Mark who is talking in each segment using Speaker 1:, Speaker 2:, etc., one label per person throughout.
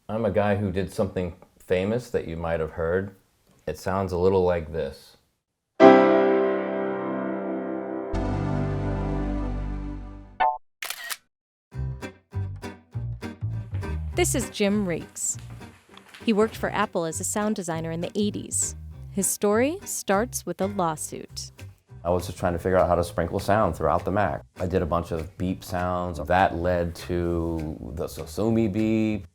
Speaker 1: I'm a guy who did something famous that you might have heard. It sounds a little like this.
Speaker 2: This is Jim Reekes. He worked for Apple as a sound designer in the 80s. His story starts with a lawsuit.
Speaker 1: I was just trying to figure out how to sprinkle sound throughout the Mac. I did a bunch of beep sounds. That led to the Sosumi beep.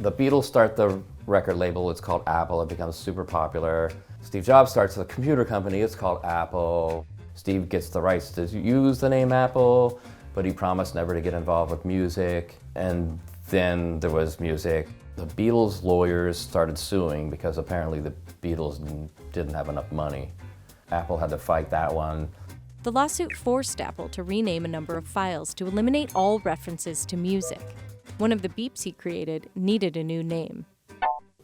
Speaker 1: The Beatles start the record label, it's called Apple, it becomes super popular. Steve Jobs starts a computer company, it's called Apple. Steve gets the rights to use the name Apple, but he promised never to get involved with music. And then there was music. The Beatles lawyers started suing because apparently the Beatles didn't have enough money. Apple had to fight that one.
Speaker 2: The lawsuit forced Apple to rename a number of files to eliminate all references to music. One of the beeps he created needed a new name.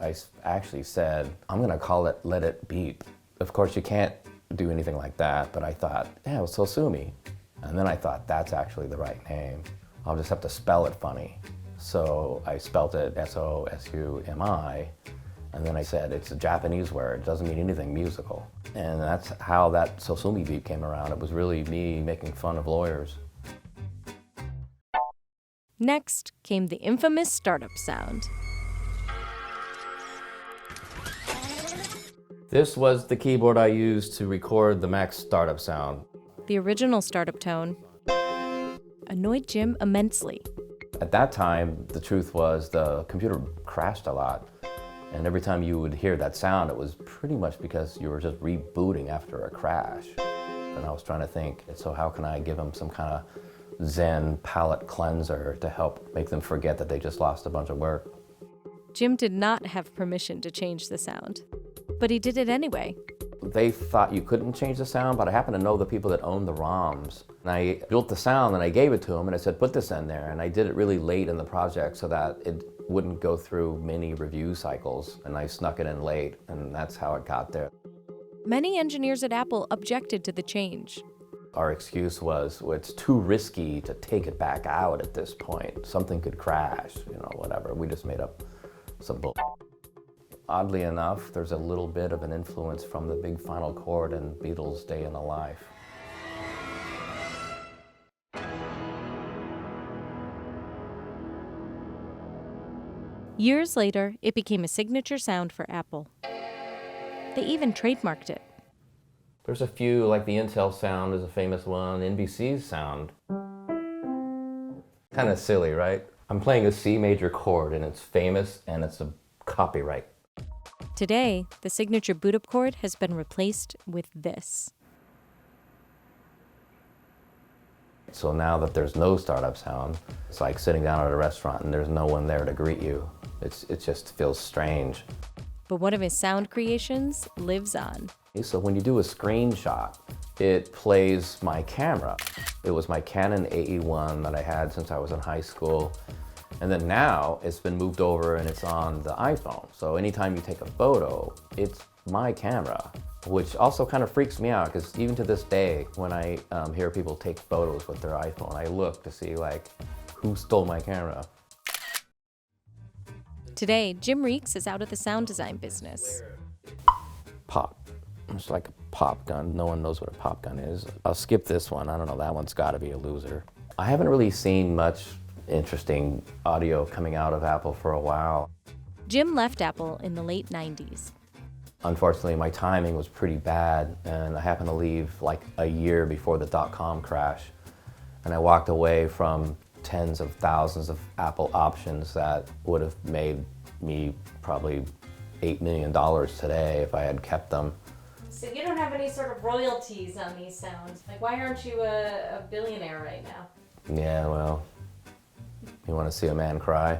Speaker 1: I actually said, I'm gonna call it Let It Beep. Of course, you can't do anything like that, but I thought, yeah, it was Sosumi. And then I thought, that's actually the right name. I'll just have to spell it funny. So I spelled it S-O-S-U-M-I, and then I said, it's a Japanese word, it doesn't mean anything musical. And that's how that Sosumi beep came around. It was really me making fun of lawyers.
Speaker 2: Next came the infamous startup sound.
Speaker 1: This was the keyboard I used to record the Mac startup sound.
Speaker 2: The original startup tone annoyed Jim immensely.
Speaker 1: At that time, the truth was the computer crashed a lot. And every time you would hear that sound, it was pretty much because you were just rebooting after a crash. And I was trying to think, so how can I give them some kind of Zen palate cleanser to help make them forget that they just lost a bunch of work?
Speaker 2: Jim did not have permission to change the sound, but he did it anyway.
Speaker 1: They thought you couldn't change the sound, but I happen to know the people that own the ROMs. And I built the sound and I gave it to them and I said, put this in there. And I did it really late in the project so that it wouldn't go through many review cycles. And I snuck it in late, and that's how it got there.
Speaker 2: Many engineers at Apple objected to the change.
Speaker 1: Our excuse was, well, it's too risky to take it back out at this point. Something could crash, whatever. We just made up some bull. Oddly enough, there's a little bit of an influence from the big final chord in Beatles' Day in the Life.
Speaker 2: Years later, it became a signature sound for Apple. They even trademarked it.
Speaker 1: There's a few, like the Intel sound is a famous one, NBC's sound. Kind of silly, right? I'm playing a C major chord and it's famous and it's a copyright.
Speaker 2: Today, the signature boot-up chord has been replaced with this.
Speaker 1: So now that there's no startup sound, it's like sitting down at a restaurant and there's no one there to greet you. It just feels strange.
Speaker 2: But one of his sound creations lives on.
Speaker 1: So when you do a screenshot, it plays my camera. It was my Canon AE1 that I had since I was in high school. And then now it's been moved over and it's on the iPhone. So anytime you take a photo, it's my camera, which also kind of freaks me out because even to this day, when I hear people take photos with their iPhone, I look to see like, who stole my camera?
Speaker 2: Today, Jim Reekes is out of the sound design business.
Speaker 1: Pop. It's like a pop gun. No one knows what a pop gun is. I'll skip this one. I don't know, that one's gotta be a loser. I haven't really seen much interesting audio coming out of Apple for a while.
Speaker 2: Jim left Apple in the late 90s.
Speaker 1: Unfortunately, my timing was pretty bad, and I happened to leave like a year before the dot-com crash. And I walked away from tens of thousands of Apple options that would have made me probably $8 million today if I had kept them.
Speaker 3: So you don't have any sort of royalties on these sounds. Like, why aren't you a billionaire right now?
Speaker 1: Yeah, well, you want to see a man cry?